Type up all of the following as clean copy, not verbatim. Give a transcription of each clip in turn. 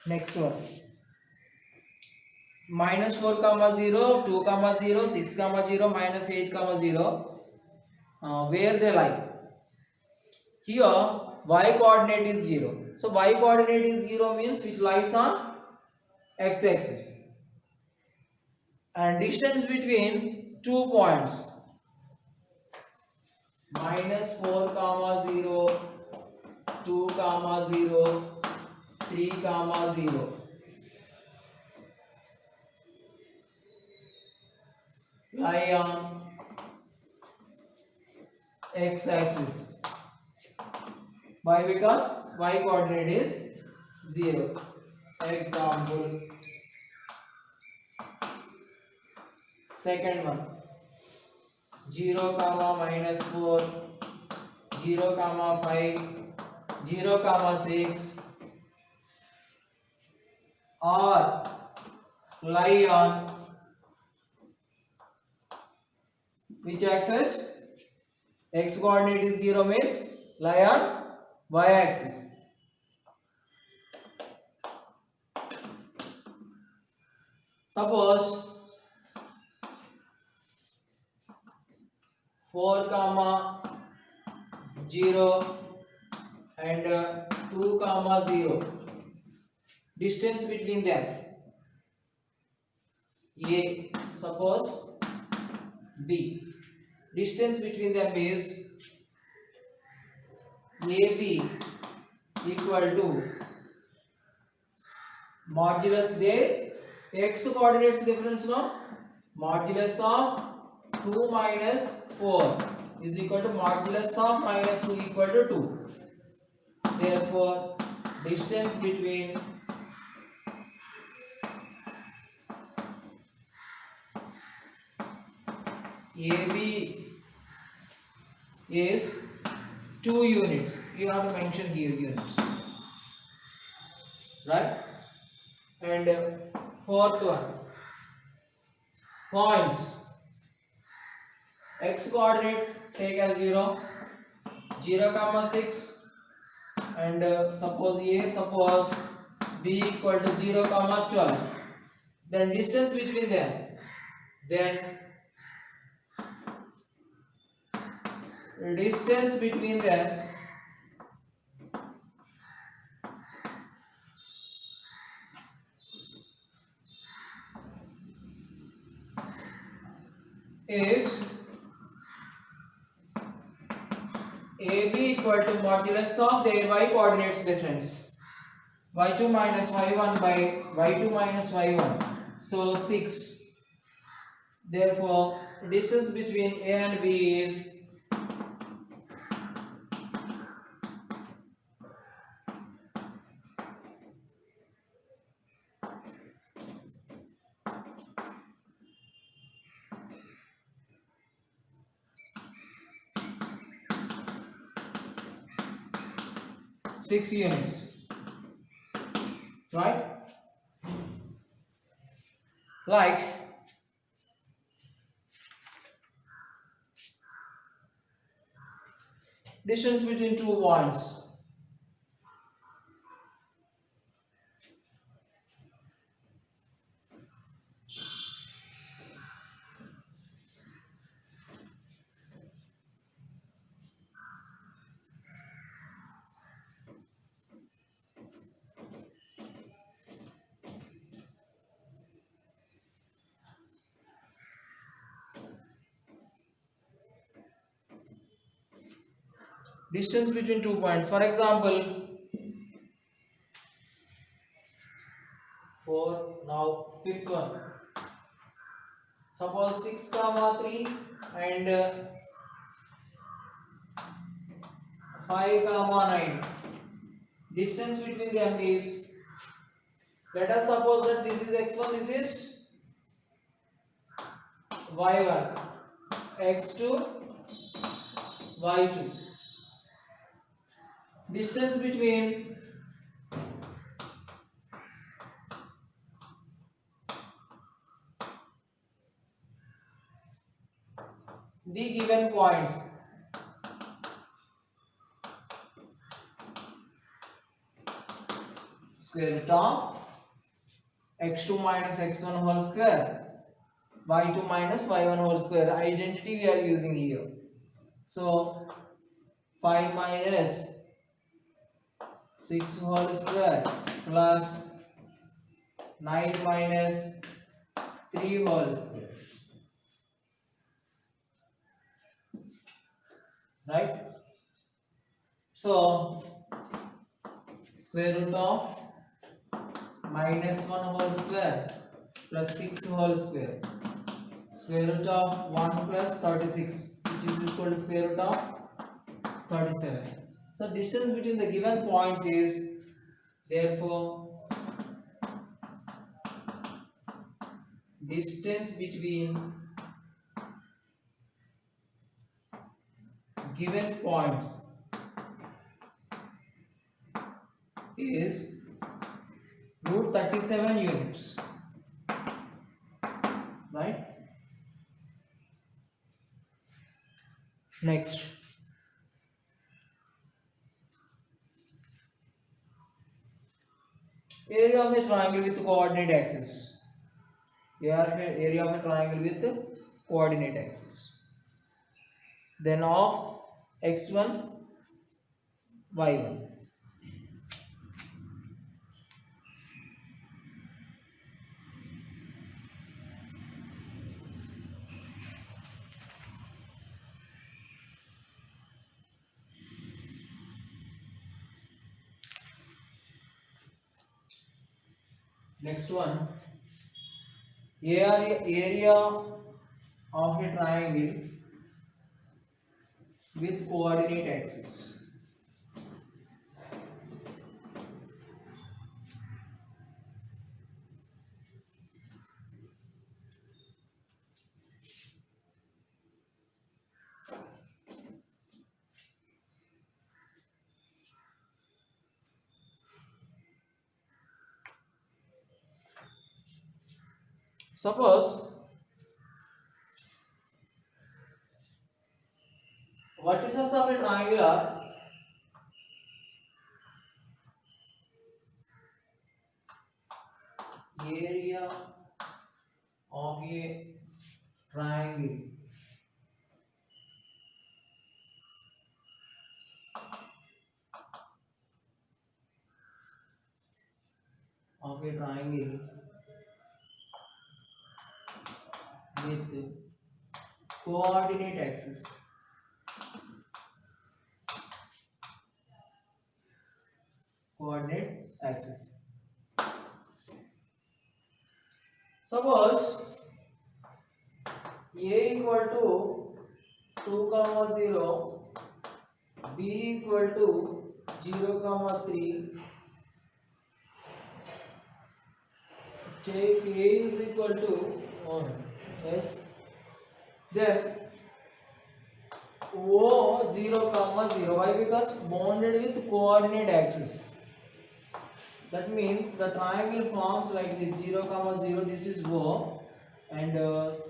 Next one, minus 4 comma 0, 2 comma 0, 6 comma 0, minus 8 comma 0. Where they lie? Here y coordinate is 0. So y coordinate is 0 means which lies on x axis, and distance between 2 points minus 4 comma 0, 2 comma 0, 3 comma 0 lie on x axis. Why? Because y coordinate is 0. Example, second one, 0 comma minus 4, 0 comma 5, 0 comma 6 or lie on which axis? X coordinate is 0 means lie on y axis. Suppose 4 comma 0 and 2 comma 0, distance between them a, suppose b, distance between them is AB equal to modulus their x coordinates difference, no, modulus of 2 minus 4 is equal to modulus of minus 2 equal to 2. Therefore distance between AB is 2 units. You have to mention here units, right? And fourth one, points x coordinate take as 0, 0 comma 6 and suppose a, suppose b equal to 0 comma 12. Then distance between them, then distance between them is AB equal to modulus of their y coordinates difference, y2 minus y1 by y2 minus y1, so 6. Therefore distance between A and B is 6 units, right? Like distance between 2 points, distance between 2 points. For example, 4, now fifth one, suppose 6 comma 3 and 5 comma 9, distance between them is, let us suppose that this is x1, this is y1, x2, y2, distance between the given points square root of x2 minus x1 whole square, y2 minus y1 whole square. Identity we are using here. So 5 minus 6 whole square plus 9 minus 3 whole square, right? So square root of minus 1 whole square plus 6 whole square, square root of 1 plus 36, which is equal to square root of 37. So distance between the given points is, therefore distance between given points is root 37 units, right? Next, area of a triangle with coordinate axis. Area of a triangle with coordinate axis. Then of x1, y1. Next one, area of a triangle with coordinate axis. Suppose vertices of a triangle are area of a triangle with coordinate axis. Coordinate axis. Suppose a equal to 2 comma 0, b equal to 0 comma 3, take a is equal to 1, yes, then O 0 comma 0. Why? Because bounded with coordinate axis. That means the triangle forms like this: 0 comma 0, this is O, and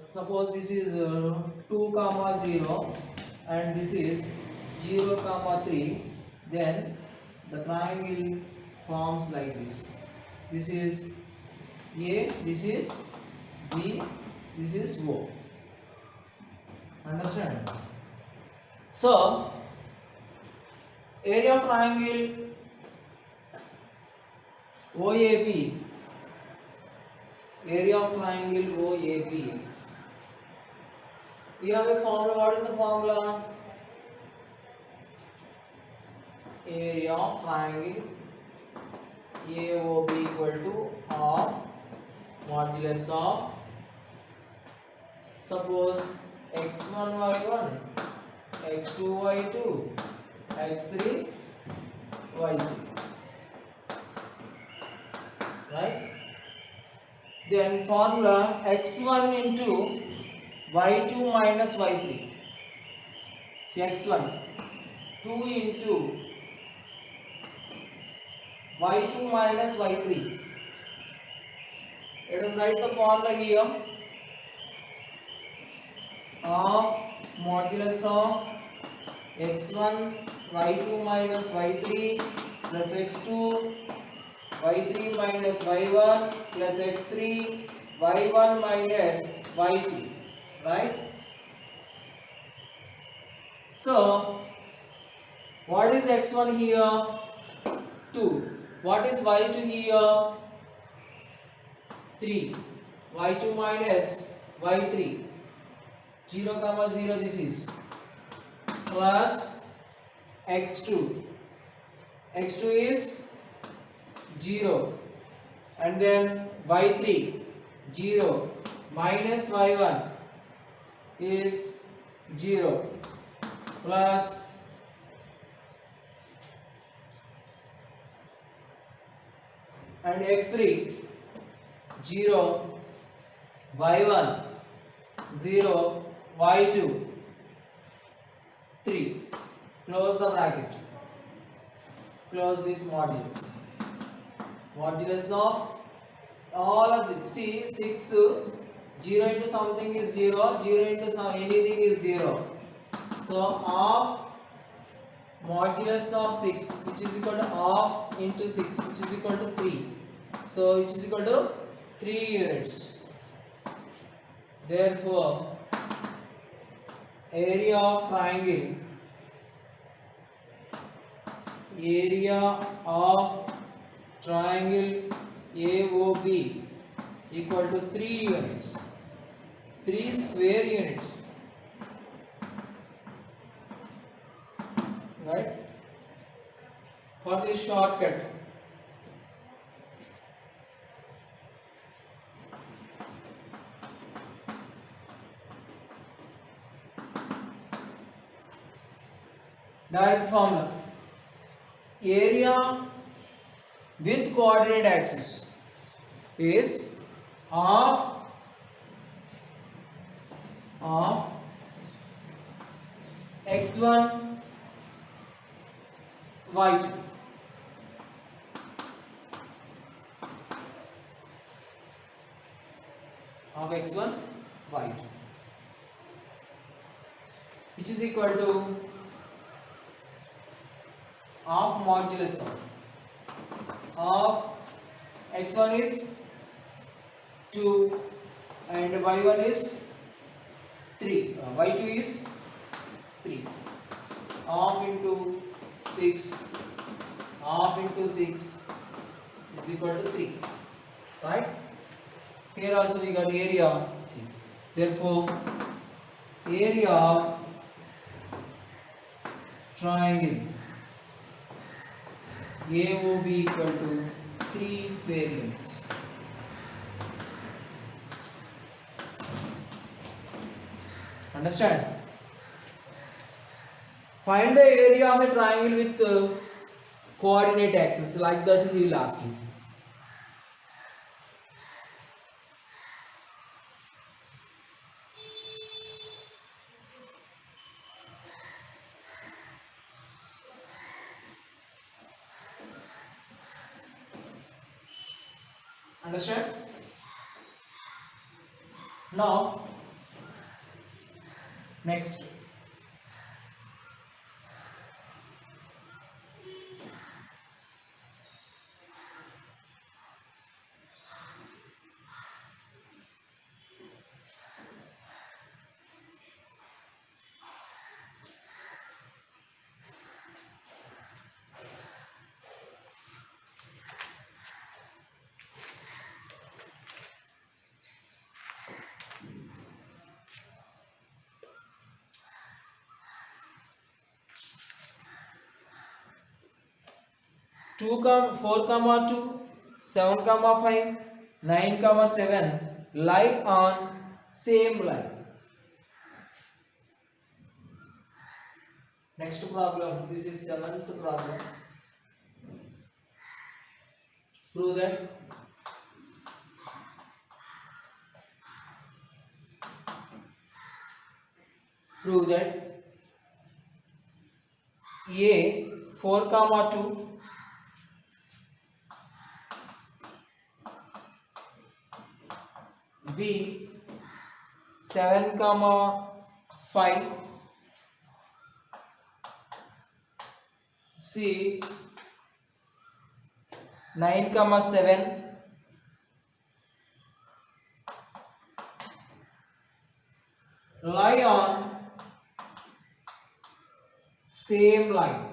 suppose this is 2 comma 0 and this is 0 comma 3, then the triangle forms like this. This is A, this is B, this is O. Understand? So area of triangle OAB, area of triangle OAB, we have a formula. What is the formula? Area of triangle AOB equal to R modulus of, suppose x1 y1, x2 y2, x3 y3, right? Then formula x1 into y2 minus y3, x1 2 into y2 minus y3. Let us write the formula here of modulus of x1 y2 minus y3 plus x2 y3 minus y1 plus x3, y1 minus y2, right? So what is x1 here? 2. What is y2 here? 3. y2 minus y3, 0 comma 0 this is, plus x2. x2 is 0, and then y3 0 minus y1 is 0, plus and x3 0 y1 0 y2 3. Close the bracket. Close with modulus. Modulus of all of the, see 6, 0 into something is 0, 0 into some anything is 0. So of modulus of 6, which is equal to half into 6, which is equal to 3. So it is equal to 3 units. Therefore area of triangle, AOB equal to 3 units, 3 square units, right? For this shortcut, direct formula, area with coordinate axis is half of x1 y2 of x1 y2, which is equal to half modulus of x1 is 2 and y1 is 3, y2 is 3, half into 6, half into 6 is equal to 3, right? Here also we got area 3. Therefore area of triangle AOB equal to 3 square units. Understand? Find the area of a triangle with coordinate axis, like that he will ask you. Understand? Now next, two comma 4 comma 2, 7 comma 5, 9 comma 7 lie on same line. Next problem, this is 7th problem. Prove that A 4 comma 2, B 7 comma 5, C 9 comma 7 lie on same line.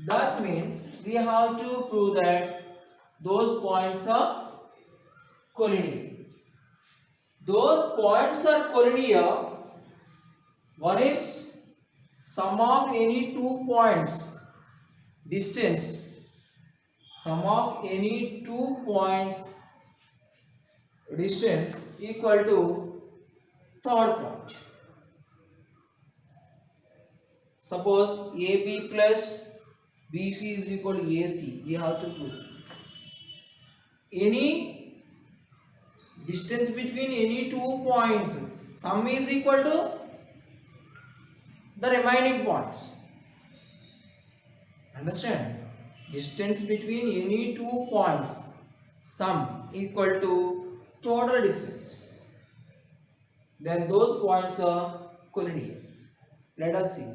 That means we have to prove that those points are collinear. Those points are collinear. One is sum of any 2 points distance. Sum of any 2 points distance equal to third point. Suppose AB plus BC is equal to AC. We have to prove any distance between any 2 points. Sum is equal to the remaining points. Understand? Distance between any 2 points. Sum equal to total distance. Then those points are collinear. Let us see.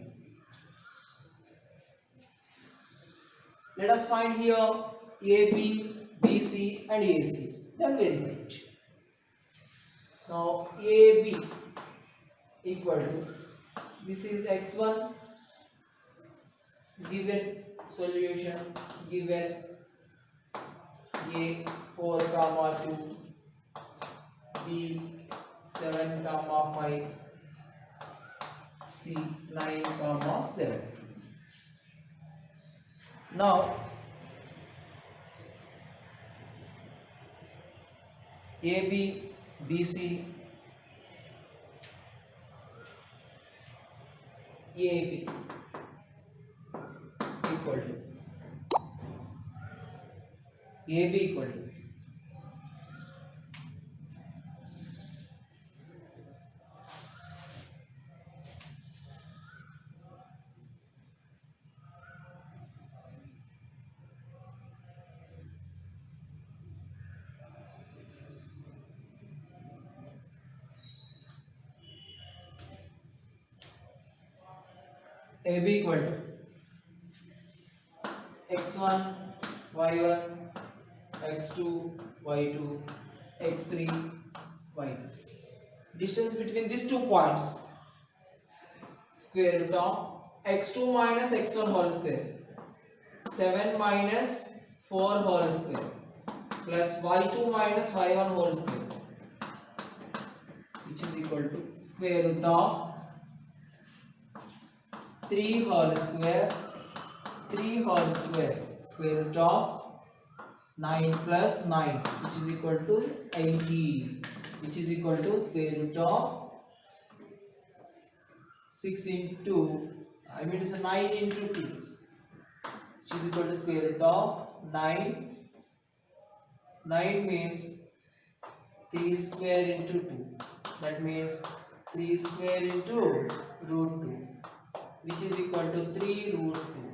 Let us find here AB, BC and AC. Then verify it. Now AB equal to, this is x1, given solution, given A 4 comma 2, B 7 comma 5, C 9 comma 7. Now AB, BC, AB equal to, AB equal to AB equal to x1, y1, x2, y2, x3, y2. Distance between these 2 points, square root of x2 minus x1 whole square, 7 minus 4 whole square, plus y2 minus y1 whole square, which is equal to square root of 3 whole square, 3 whole square, square root of 9 plus 9, which is equal to 18, which is equal to square root of 6 into, I mean to say 9 into 2, which is equal to square root of 9. 9 means 3 square into 2. That means 3 square into root 2, which is equal to 3 root 2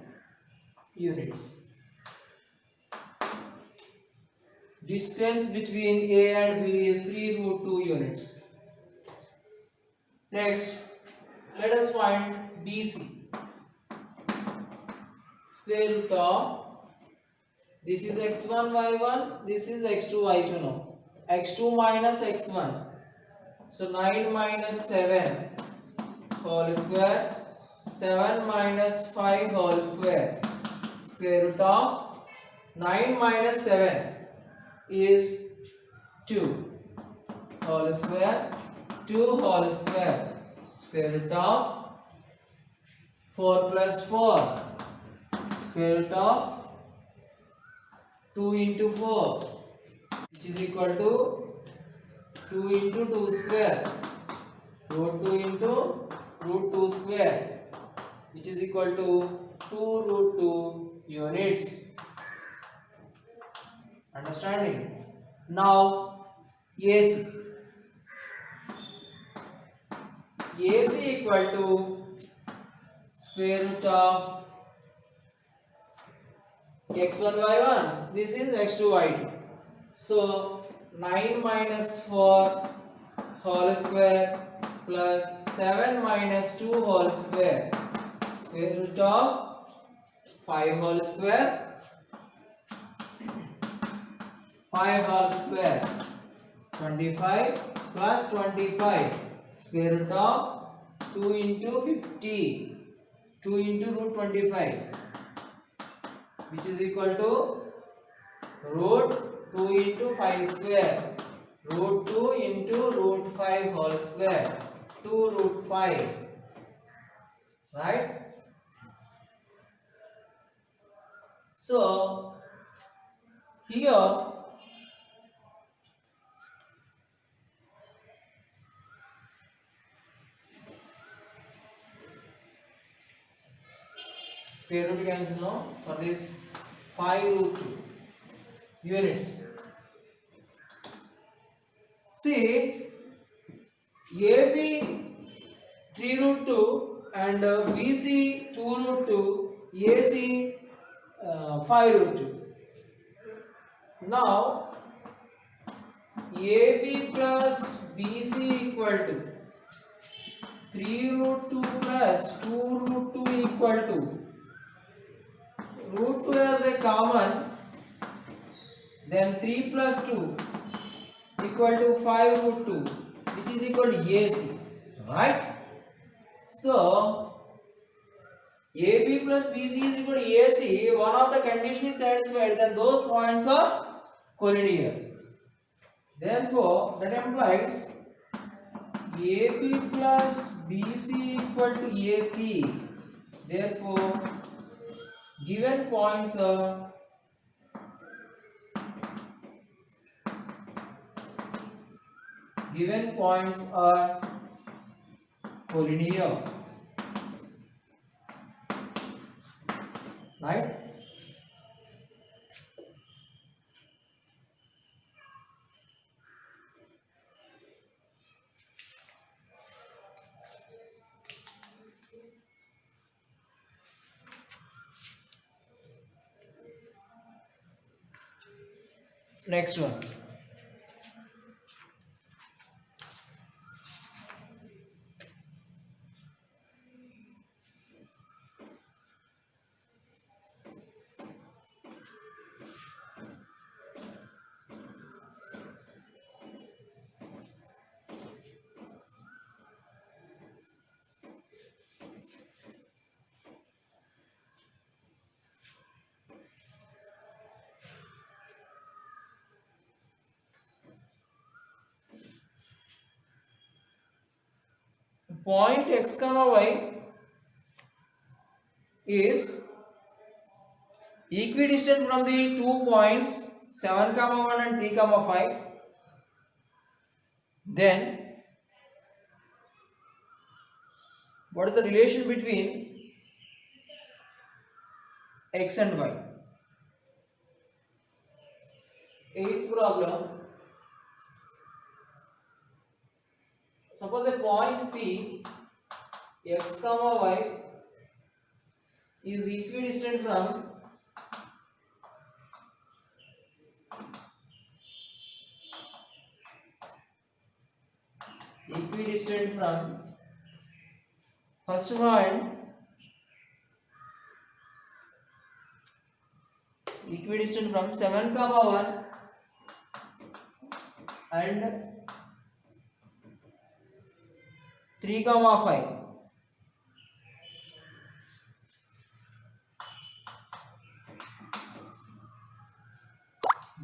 units. Distance between A and B is 3 root 2 units. Next, let us find BC. Square root of, this is x1 y1, this is x2 y2 now. x2 minus x1. So 9 minus 7 whole square, 7 minus 5 whole square, square root of 9 minus 7 is 2 whole square, 2 whole square, square root of 4 plus 4, square root of 2 into 4, which is equal to 2 into 2 square, root 2 into root 2 square, which is equal to 2 root 2 units. Understanding? Now AC. AC equal to square root of x1 y1. This is x2 y2. So 9 minus 4 whole square plus 7 minus 2 whole square square root of 5 whole square, 5 whole square, 25 plus 25, square root of 2 into 50, 2 into root 25, which is equal to root 2 into 5 square, root 2 into root 5 whole square, 2 root 5, right? So here square root cancel now for this 5 root 2 units. See, AB 3 root 2 and BC 2 root 2, AC 5 root 2. Now AB plus BC equal to 3 root 2 plus 2 root 2 equal to root 2 as a common, then 3 plus 2 equal to 5 root 2, which is equal to AC, right? So AB plus BC is equal to AC, one of the condition is satisfied, then those points are collinear. Therefore, that implies AB plus BC equal to AC. Therefore, given points are collinear, right? Next one. Point x comma y is equidistant from the 2 points 7 comma 1 and 3 comma 5. Then what is the relation between x and y? Eighth problem. Suppose a point P x comma y is equidistant from first point equidistant from 7 comma 1 and 3 comma 5.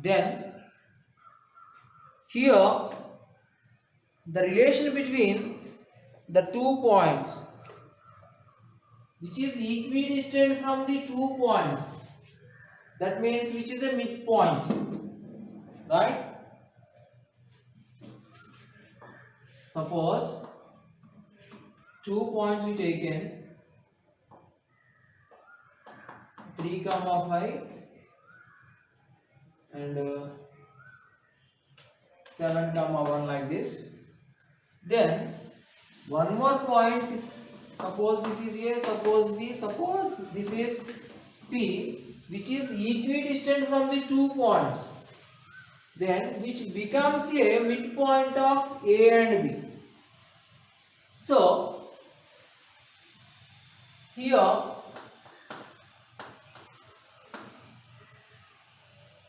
Then here the relation between the 2 points which is equidistant from the 2 points, that means which is a midpoint, right? Suppose 2 points we taken 3 comma 5 and 7 comma 1 like this. Then one more point is, suppose this is A, suppose B, suppose this is P, which is equidistant from the 2 points, then which becomes a midpoint of A and B. So here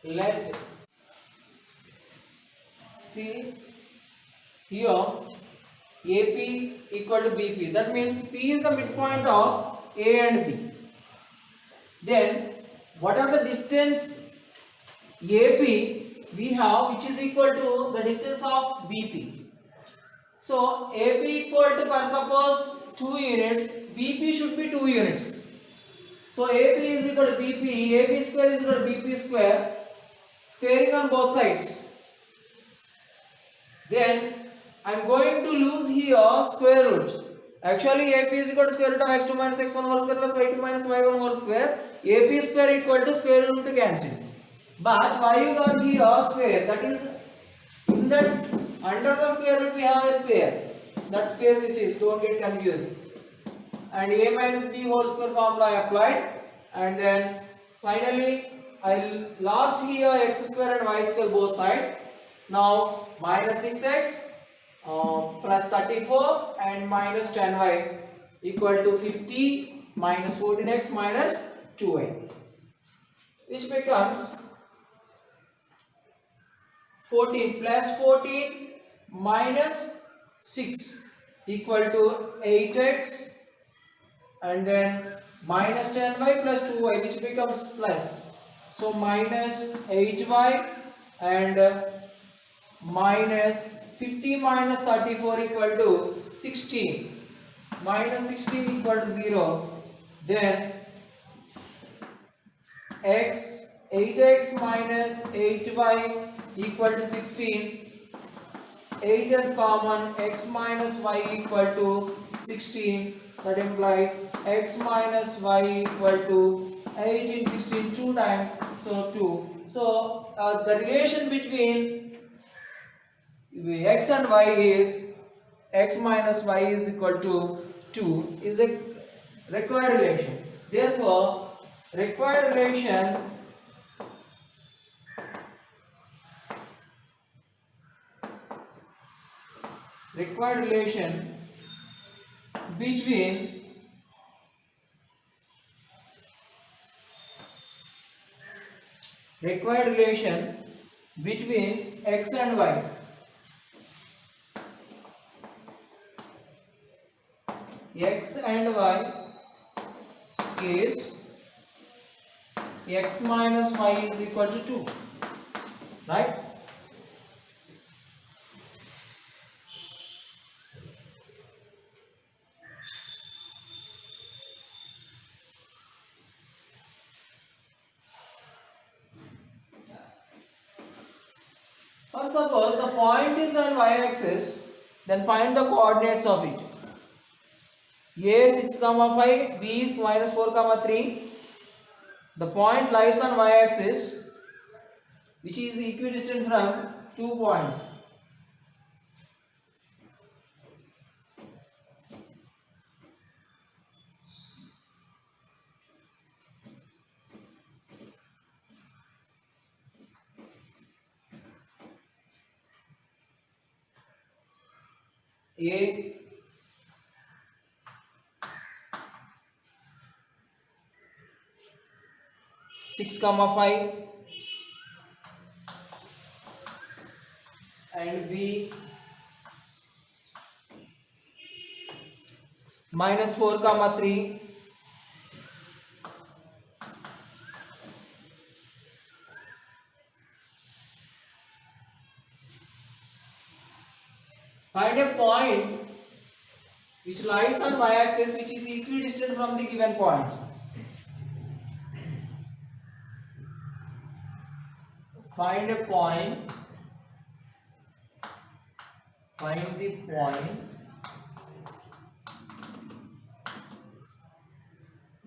let see here AP equal to BP. That means P is the midpoint of A and B. Then what are the distance AP we have, which is equal to the distance of BP. So AP equal to, for suppose 2 units, BP should be 2 units. So AP is equal to BP, AP square is equal to BP square, squaring on both sides. Then I am going to lose here square root. Actually AP is equal to square root of x2 minus x1 whole square plus y2 minus y1 whole square. AP square equal to square root to cancel. But why you got here square? That is, in that under the square root we have a square. That square this is, don't get confused. And a minus b whole square formula applied, and then finally I lost here x square and y square both sides. Now minus 6x plus 34 and minus 10y equal to 50 minus 14x minus 2y, which becomes 14 plus 14 minus 6 equal to 8x, and then minus 10y plus 2y, which becomes plus. So minus 8y and minus 50 minus 34 equal to 16. Minus 16 equal to 0. Then 8x minus 8y equal to 16. 8 is common, x minus y equal to 16. That implies x minus y equal to 8 in 16 2 times, so 2. So the relation between x and y is x minus y is equal to 2 is a required relation. Therefore required relation between x and y is x minus y is equal to 2, right? Or suppose the point is on y-axis, then find the coordinates of it. A 6, 5, B minus 4, 3. The point lies on y-axis, which is equidistant from 2 points. A 6, 5 and B minus 4, 3. Find a point which lies on y-axis which is equidistant from the given points. Find the point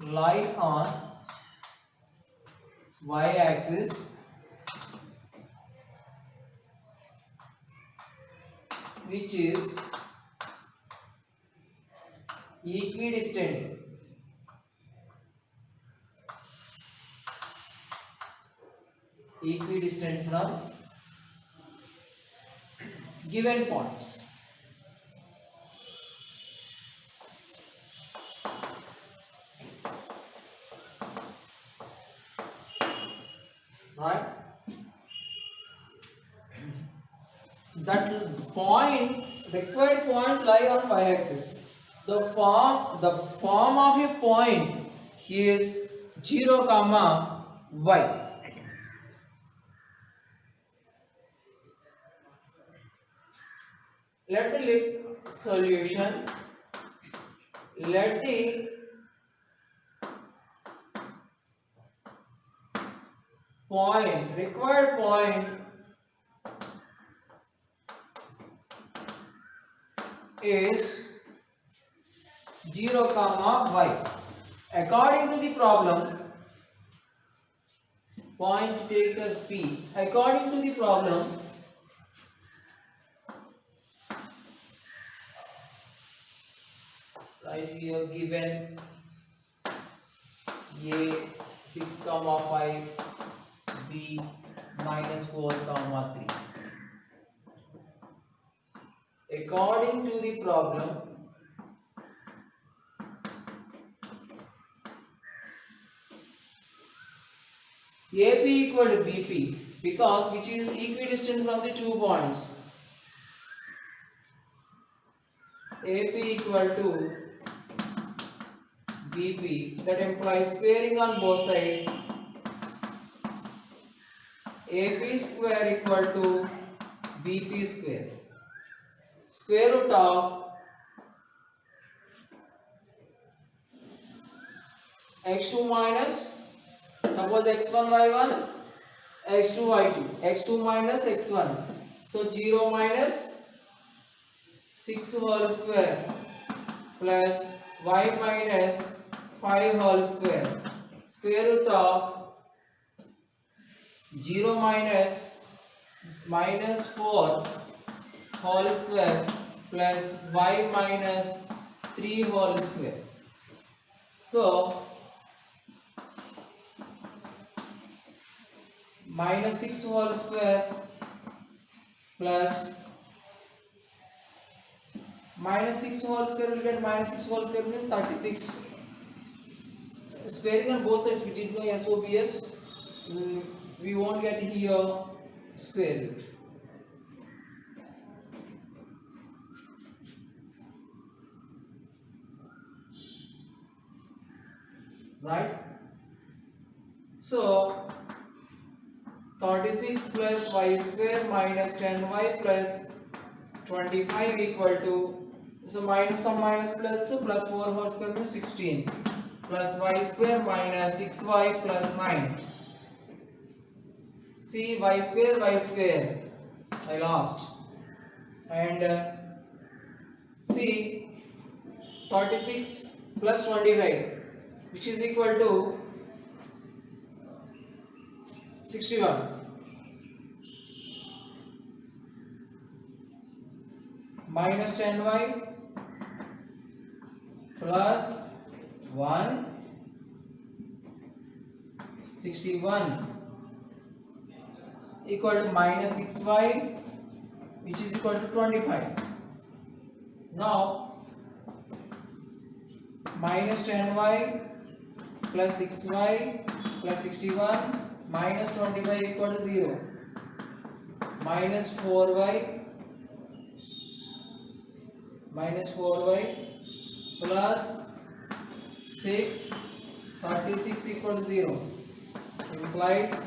lie on y-axis which is equidistant from given points. right? That point, required point lie on y-axis. The form of a point is 0 comma y. Let the solution, let the point, required point is 0 comma y. According to the problem, point take as P. According to the problem, right here given A 6 comma 5, B minus 4 comma 3. According to the problem, AP equal to BP, because which is equidistant from the 2 points. AP equal to BP, that implies squaring on both sides. AP square equal to BP square. Square root of x2 minus, suppose x1 y1, x2 y2, x2 minus x1. So 0 minus 6 whole square plus y minus 5 whole square. Square root of 0 minus 4 whole square plus y minus 3 whole square. So minus 6 whole square plus minus 6 whole square will get minus 6 whole square means 36. So squaring on both sides, we did no SOPS. We won't get here square root. Right? So 36 plus y square minus 10y plus 25 equal to, so minus some minus plus, so plus 4 whole square means 16 plus y square minus 6y plus 9. See, y square I lost, and see 36 plus 25 which is equal to 61. Minus 10y plus 1, 61 equal to minus 6y which is equal to 25. Now minus 10y plus 6y plus 61 minus 25 equal to 0. Minus 4y plus 6, 36 equal to 0. Implies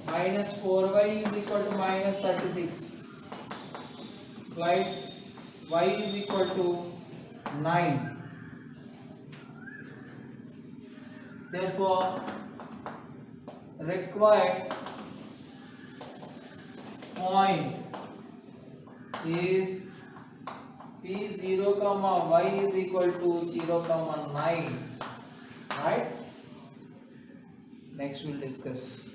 minus 4y is equal to minus 36. Implies y is equal to 9. Therefore, required point is P0 comma y is equal to 0 comma 9. Right? Next we'll discuss.